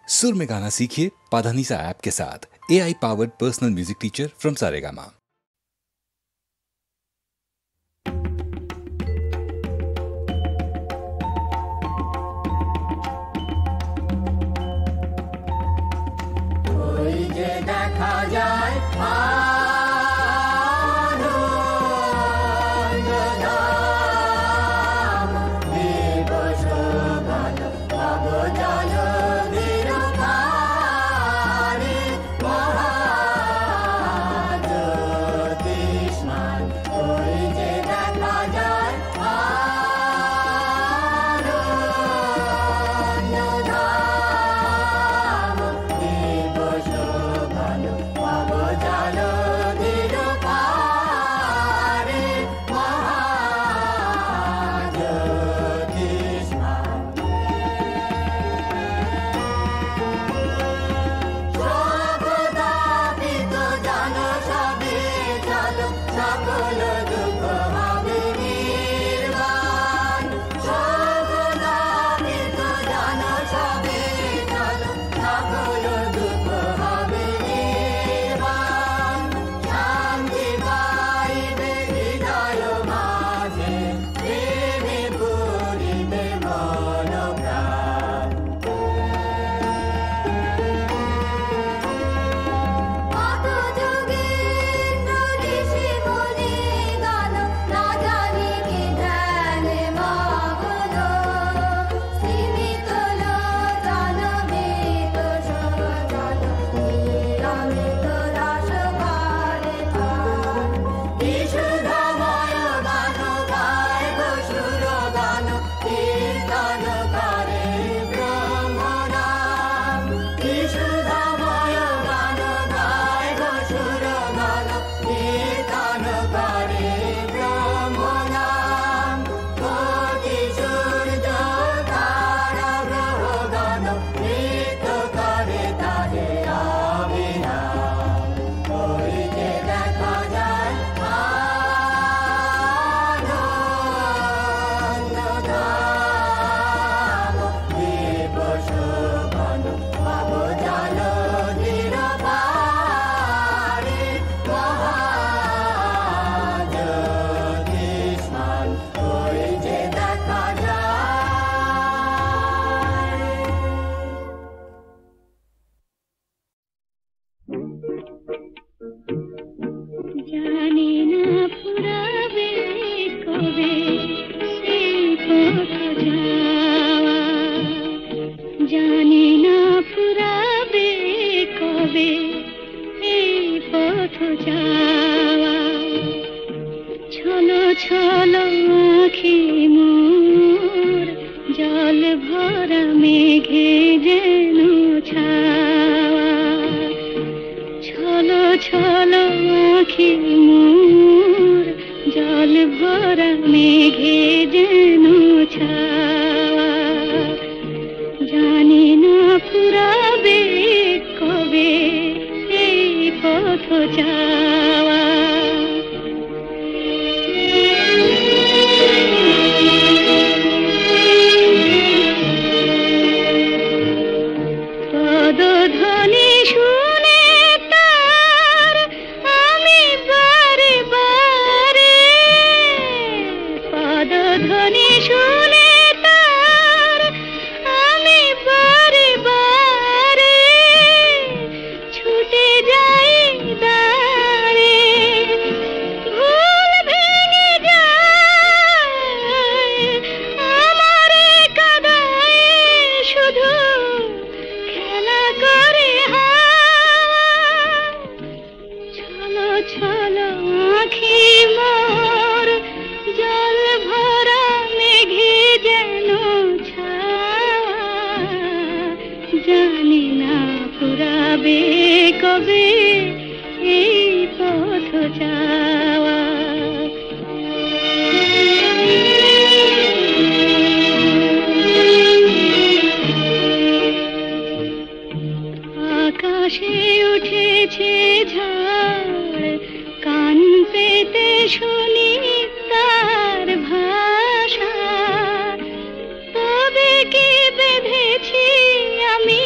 सुर में गाना सीखिए पाधानीसा ऐप के साथ। AI powered personal music teacher from Saregama. তবে কি বেঁধেছি আমি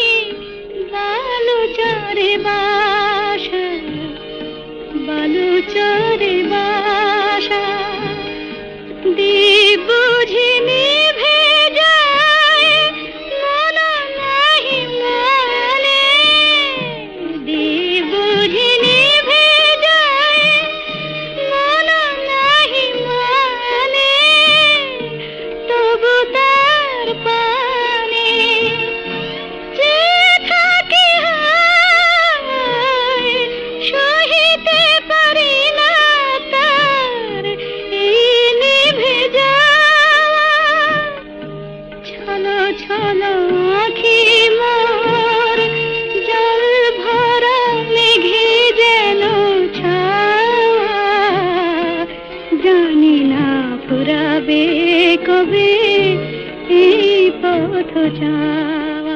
चावा।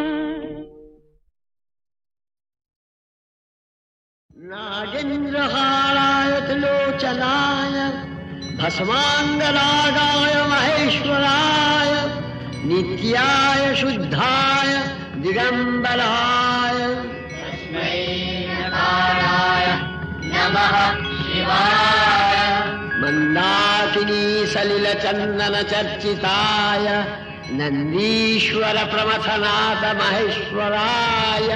नागेन्द्रहाराय त्रिलोचनाय भस्माङ्गरागाय महेश्वराय नित्याय शुद्धाय दिगम्बराय तस्मै नकाराय नमः शिवाय। मन्दाकिनी सलिलचन्दन चर्चिताय नन्दीश्वर प्रमथनाथ महेश्वराय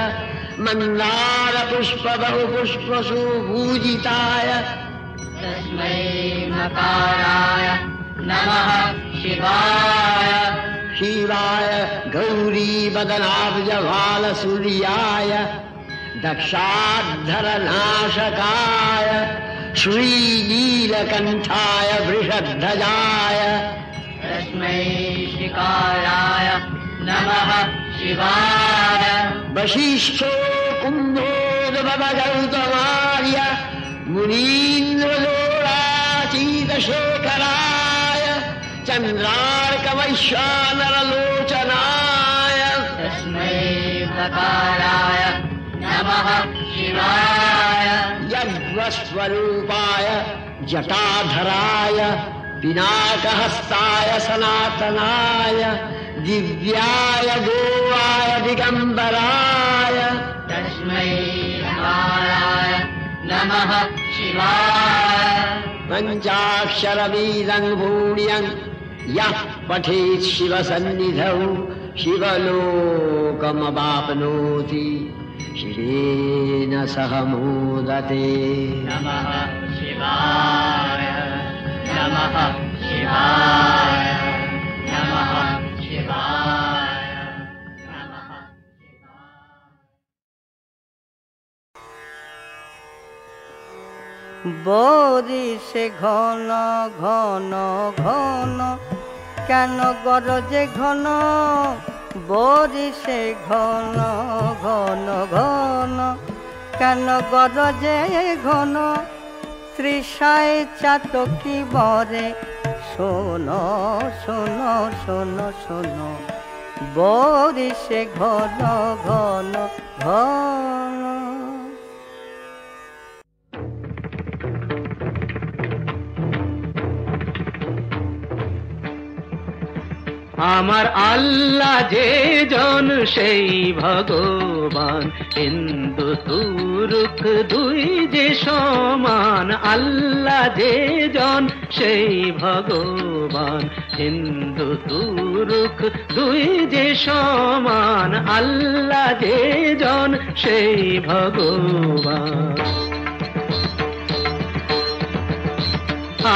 मन्दार पुष्प बहुपुष्प सुपूजिताय तस्मै नकाराय नमः शिवाय। शिवाय गौरी बदनाब्ज भाल सूर्याय दक्षाद्धरनाशकाय श्रीनीलकण्ठाय वृषध्वजाय तस्मै शिकाराय नमः शिवाय। वसिष्ठो कुम्भोद्भव गौतमार्य मुनीन्द्रलोलाचीतशेखराय चन्द्रार्कवैश्वानरलोचनाय तस्मै नकाराय नमः शिवाय। यज्ञस्वरूपाय जटाधराय पिनाकहस्ताय सनातनाय दिव्याय गोवाय दिगम्बराय तस्मै नकाराय नमः शिवाय। पञ्चाक्षरवीदं भूर्यं यः पठेत् शिवसन्निधौ शिवलोकमवाप्नोति शिवेन सह मोदते। नमः शिवाय नमः शिवाय नमः शिवाय नमः शिवाय। বরিশে ঘন ঘন ঘন কেন গরজে ঘন বরিশে ঘন ঘন ঘন কেন গরজে ঘন তৃষায় চাতকি বরে শোনো শোনো শোনো শোনো বরিশে ঘন ঘন ঘন। আমার আল্লাহ যে জন সেই ভগবান হিন্দু তুরুক দুই যে সমান। আল্লাহ যে জন সেই ভগবান হিন্দু তুরুক দুই যে সমান। আল্লাহ যে জন সেই ভগবান।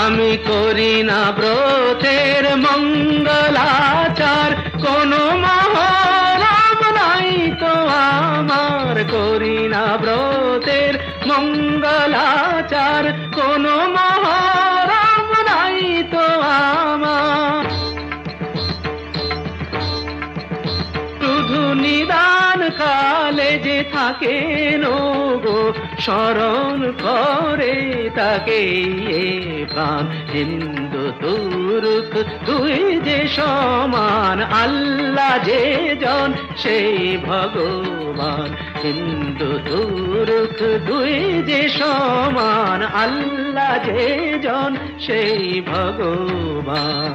আমি করি না ব্রতের মঙ্গলাচার কোন মহরম নাই তো আমার। করি না ব্রতের মঙ্গলাচার কোন মহরম নাই তো আমার। শুধু নিদান কালে যে থাকে গো স্মরণ করে তাকে প্রাণ। হিন্দু তুরুক দুই যে সমান। আল্লাহ যে জন সেই ভগবান হিন্দু তুরুক দুই যে সমান। আল্লাহ যে জন সেই ভগবান।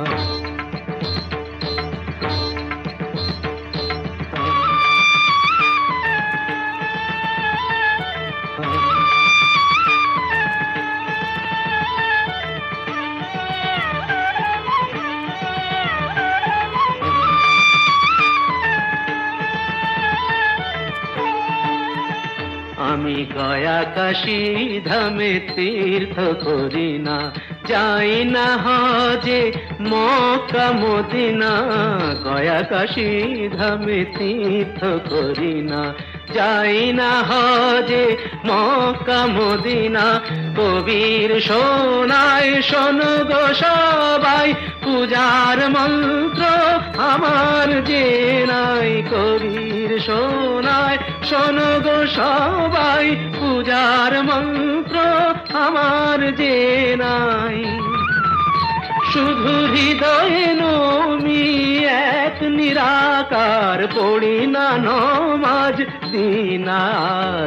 আমি গয়া কাশী ধামে তীর্থ করি না, যাই না হজে মক্কা মদিনা। গয়া কাশী ধামে তীর্থ করি না, যাই না হজে মক্কা মদিনা। কবির শোনায় শোন গো সবাই, পূজার মন্ত্র আমার যে নাই। কবির শোনায় শোন গো সবাই, পূজার মন্ত্র আমার যে নাই। শুধু হৃদয়ে নমি এক নিরাকার, পড়ি না নমাজ দিনা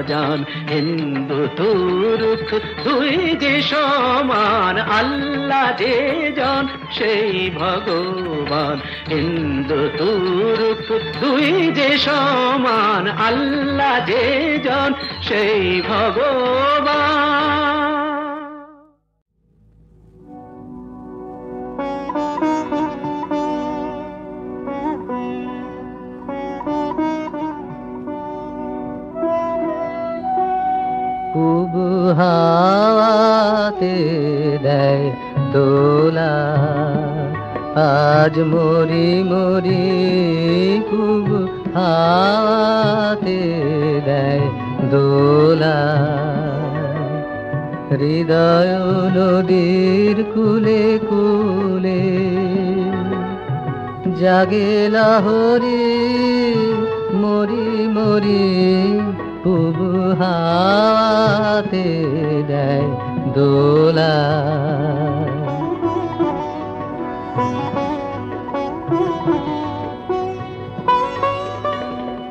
জান। হিন্দু তুর্ক দুই যে সমান, আল্লাহ যে জন সেই ভগবান। হিন্দু তুর্ক দুই যে সমান, আল্লাহ যে জন সেই ভগবান। খুব হাওয়াতে দেয় দোলা, আজ মরি মরি খুব হাওয়াতে দেয় দোলা। হৃদয় নদীর কুলে কুলে জাগে লাহরি, মরি মরি খুব হাতে দেয় দোলা।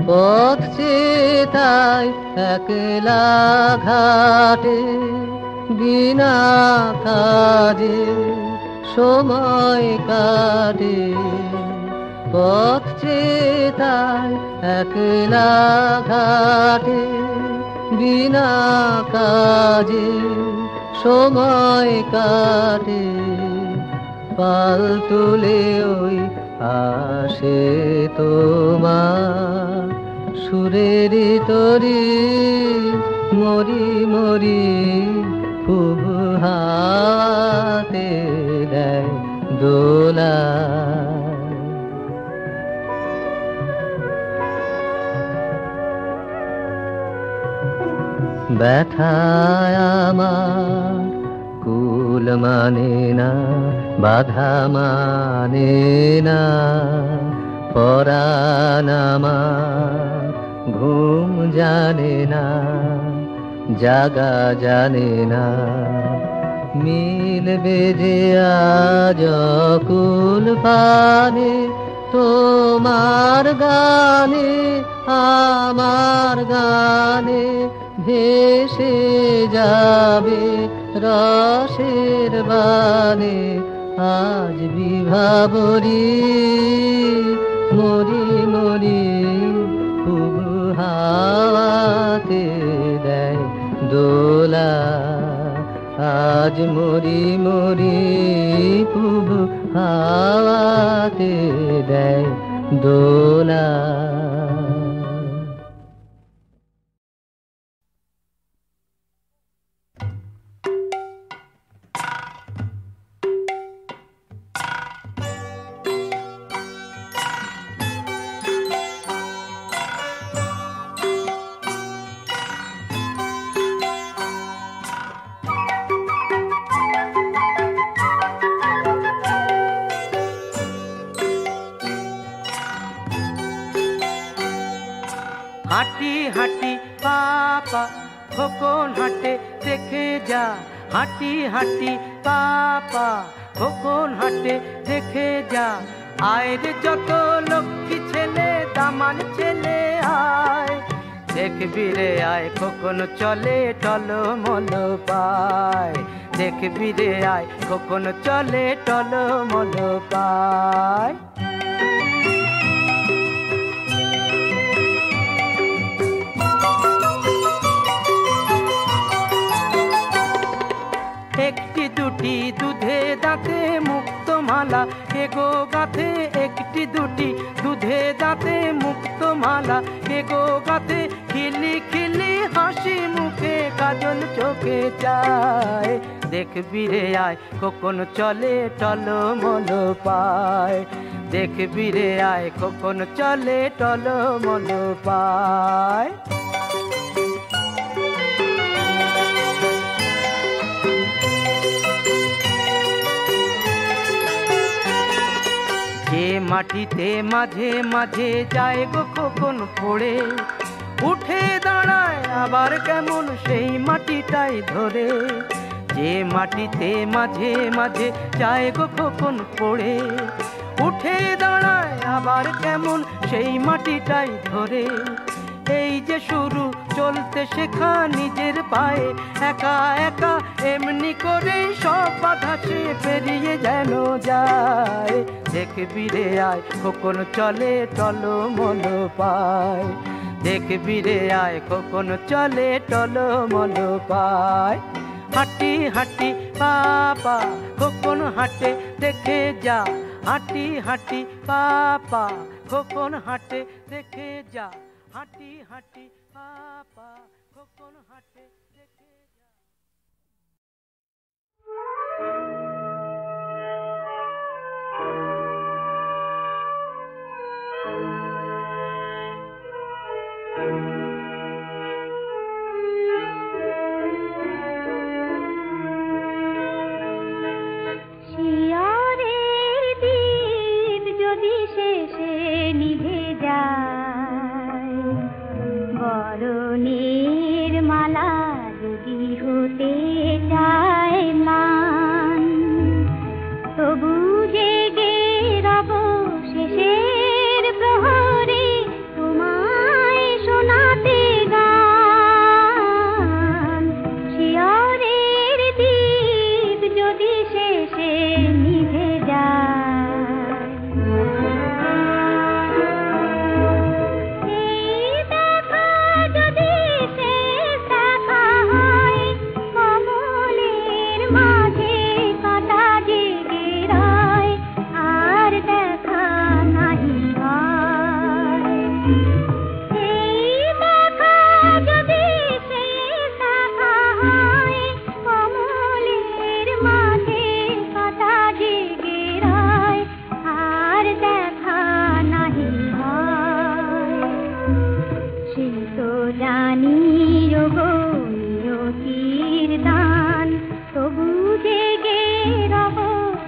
পথ চেতায় একলা ঘাটে, বিনা কাজে সময় কাটে। পথ চেতায় একলা ঘাটে, বিনা কাজে সময় কাটে। পাল তুলে ওই আসে তোমার সুরের তরি, মরি মরি খুব হাতে দেয় দোলা। ব্যথায় আমার কুল মানে না, বাধা মানে না। পরাণ আমার ঘুম জানে না, জাগা জানে না। মিলবে যে আজ কুল পানে, তোমার গানে আমার গানে ভেসে যাবে রসের বানে। আজ বিভাবরী মরি মরি খুব হাওয়াতে দেয় দোলা। আজ মরি মরি খুব হাওয়াতে দেয় দোলা। হাঁটি হাঁটি পাপা খোকন হাঁটে দেখে যা, হাঁটি হাঁটি পাপা খোকন হাঁটে দেখে যা। আয় রে যত লক্ষ্মী ছেলে দামান ছেলে আয়, দেখবি রে আয় খোকন চলে টলমল পায়। দেখবি রে আয় খোকন চলে টলমল পায়। একটি দুটি দুধে দাঁতে মুক্ত মালা এগো গাথে, একটি দুটি দুধে দাঁতে মুক্ত মালা এগো গাথে। খিলি খিলি হাসি মুখে কাজল চোখে চায়, দেখবি রে আয় খোকন চলে টলমল পায়। দেখবি রে আয় খোকন চলে টলমল পায়। যে মাটিতে মাঝে মাঝে যায় গো খোকন পড়ে, উঠে দাঁড়ায় আবার কেমন সেই মাটিটাই ধরে। যে মাটিতে মাঝে মাঝে যায় গো খোকন পড়ে, উঠে দাঁড়ায় আবার কেমন সেই মাটিটাই ধরে। এই যে শুরু চলতে শেখা নিজের পায়ে, একা একা এমনি করে সব বাধা সে পেরিয়ে যেন যায়। দেখবি রে আয় খোকন চলে টলমল পায়, দেখবি রে আয় খোকন চলে টলমল পায়। হাঁটি হাঁটি পাপা খোকন হাঁটে দেখে যা, হাঁটি হাঁটি পাপা খোকন হাঁটে দেখে যা, হাঁটি হাঁটি পাপা খোকন হাঁটে দেখে যা। শিয়রের দীপ যদি শেষে নিভে যায়, বরণের মালা যদি হতে চায় মান, তবু জেগে রব শেষের প্রহরে তোমায় শোনাতে গান। শিয়রের দীপ যদি শেষে নিভে যায়, এই দেখা যদি শেষ দেখা হয়, কমলের মাঝে কাঁটা জেগে রয়, আর দেখা নাহি হয়। এই দেখা যদি শেষ দেখা হয়, কমলের মাঝে কাঁটা জেগে রয়, আর দেখা নাহি হয়। সে তো জানি গো নিয়তির দান, তবু জেগে রব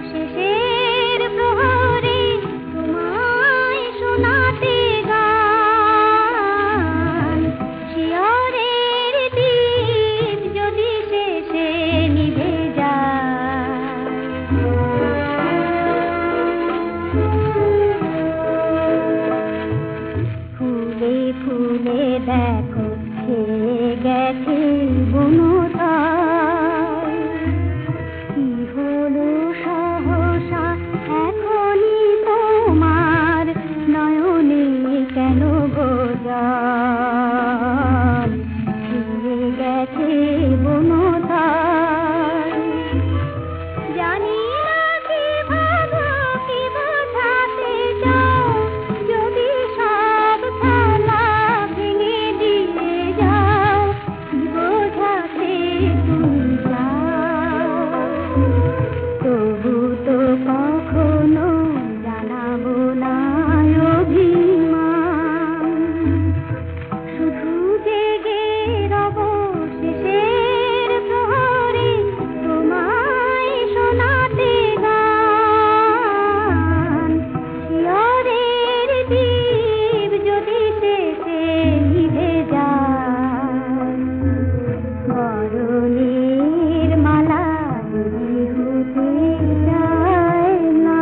শেষের প্রহরে তোমায় শোনাতে গান। শিয়রের দীপ যদি শেষে নিভে যায়, ফুলে ফুলে দেখো ছেয়ে গেছে বনতাই, কি হলো সহসা এখনই তোমার নয়নে কেন গোজাল, ছেয়ে গেছে বনতাই। জানি না কি ভাবো কি বোঝাতে চাও, যদি সব খেলা ভেঙে দিয়ে যাও, কি বোঝাতে তুমি যাও। তবু তো কখনো জানাবো না অভিমান, শুধু জেগে রব শেষের প্রহরে তোমায় শোনাতে গান। শিয়রের দীপ যদি শেষে নিভে যায়, বরণের মালা যদি হতে চায় না।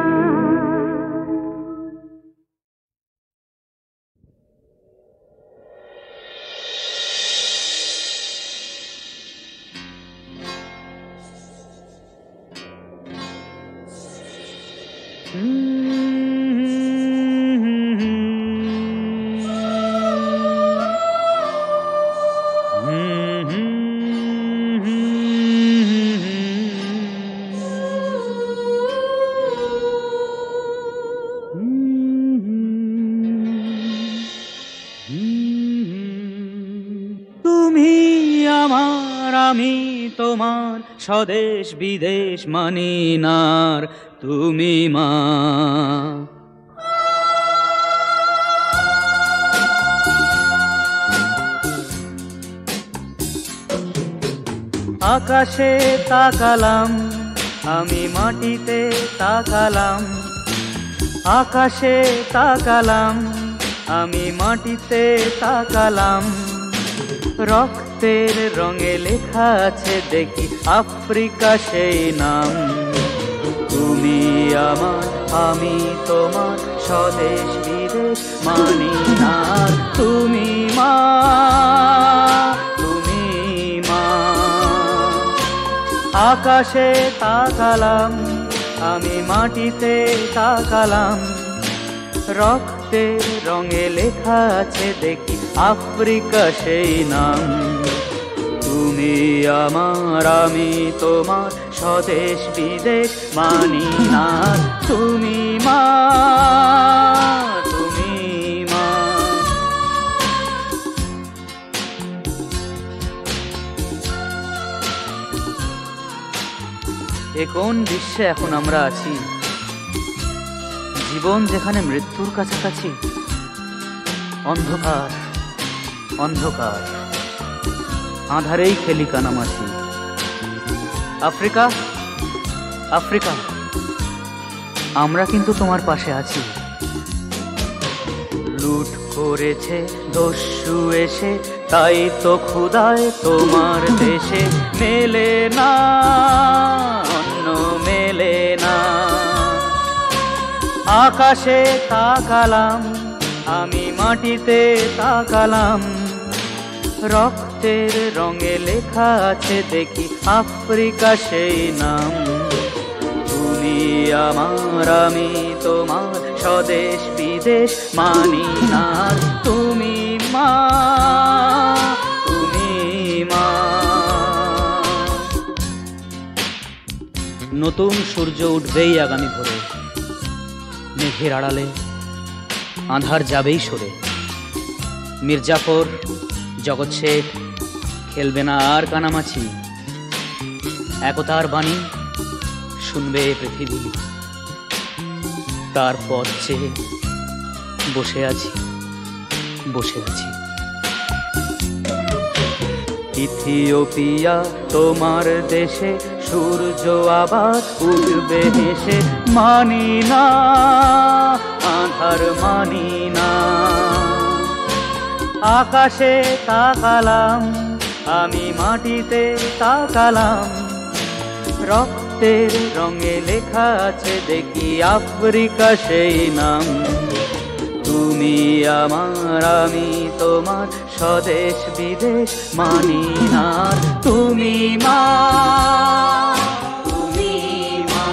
তুমি আমার আমি তোমার, স্বদেশ বিদেশ মানি নার, তুমি মা। আকাশে তাকালাম আমি, মাটিতে তাকালাম, আকাশে তাকালাম আমি, মাটিতে তাকালাম, রক্তের রঙে লেখা আছে দেখি আফ্রিকা সেই নাম। তুমি আমার, আমি তোমার, স্বদেশ বিদেশ মানি না। তুমি মা, তুমি মা। আকাশে তাকালাম, আমি মাটিতে তাকালাম, রক্তের রঙে লেখা আছে দেখি আফ্রিকা সেই নাম। তুমি আমার, আমি তোমার, স্বদেশ বিদেশ মানি না। তুমি মা, তুমি মা। এ কোন বিশ্বে এখন আমরা আছি, জীবন যেখানে মৃত্যুর কাছাকাছি। অন্ধকার অন্ধকার, আধারেই খেলি কানামাছি। আফ্রিকা আফ্রিকা, আমরা কিন্তু তোমার পাশে আছি। লুট করেছে দস্যু এসে, তাই তো ক্ষুধায় তোমার দেশে মেলে না, অন্ন মেলে না। আকাশে তাকালাম, আমি মাটিতে তাকালাম, রক্তের রঙে লেখা আছে দেখি আফ্রিকা সেই নাম। তুমি আমার, আমি তোমার, স্বদেশ বিদেশ মানি না। তুমি মা, তুমি মা। নতুন সূর্য উঠবেই আগামী ভোরে, মেঘের আড়ালে আঁধার যাবেই সরে। মির্জাফর, জগৎ শেখ খেলবে না আর কানামাছি। একতার বাণী শুনবে পৃথিবী, তার পথ চেয়ে বসে আছি, বসে আছি। ইথিওপিয়া তোমার দেশে সূর্য আবার উঠবে হেসে। মানি না আধার, মানি না। আকাশে তাকালাম, আমি মাটিতে তাকালাম, রক্তের রঙে লেখা আছে দেখি আফ্রিকা সেই নাম। তুমি আমার, আমি তোমার, স্বদেশ বিদেশ মানি না। তুমি মা, তুমি মা,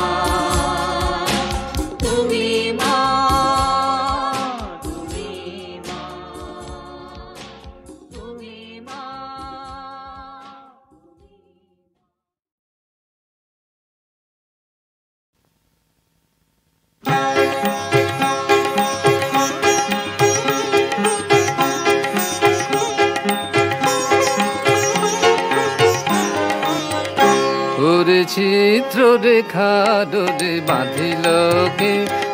তুমি মা, তুমি মা, তুমি মা। ওরে চিত্র রেখা ডোরে বাঁধিলকে,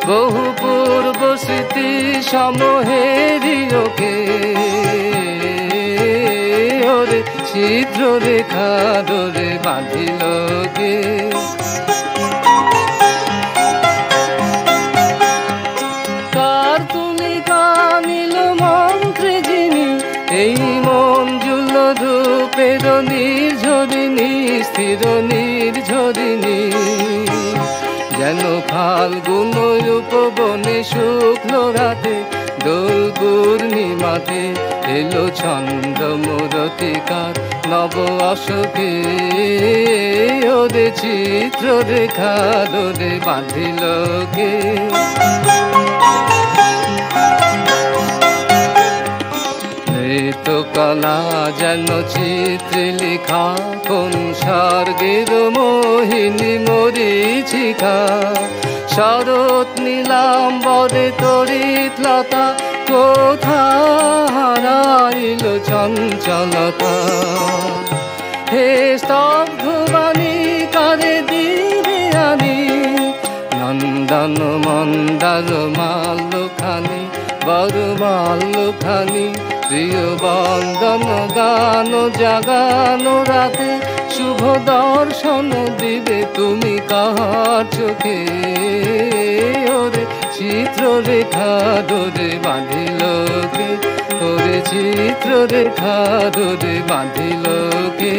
বহু পূর্ব স্মৃতি সমহেরিওকে। ওরে চিত্র রেখা ডোরে বাঁধিলকে। কার তুমি কানিল মন্ত্রে যিনি, এই মন জুল রূপের নির্ঝরিণী, স্থির নির্ঝরিণী। যেন ফাল্গুন উপবনে শুক্ল রাতে, দোল পূর্ণিমাতে এলো ছন্দ মূরতিকার নব অশোকে। ওরে চিত্র রেখা ডোরে বাঁধিলকে। তো কলা যেন চিত্রে লেখা, কোন স্বর্গের মোহিনী মরীচিকা। শরৎ নীলাম্বরে তড়িৎ লতা, কোথা হারাইল চঞ্চলতা। হে স্তব্ধ বাণী কারে দিবে আনি, নন্দন মন্দার মাল্যখানি, বড় মাল্যখানি। প্রিয় বন্দন গান জাগানো রাতে, শুভ দর্শন দিবে তুমি কাহার চোখে। ওরে চিত্র রেখা ডোরে বাঁধিলকে। ওরে চিত্র রেখা ধরে বাঁধিল কে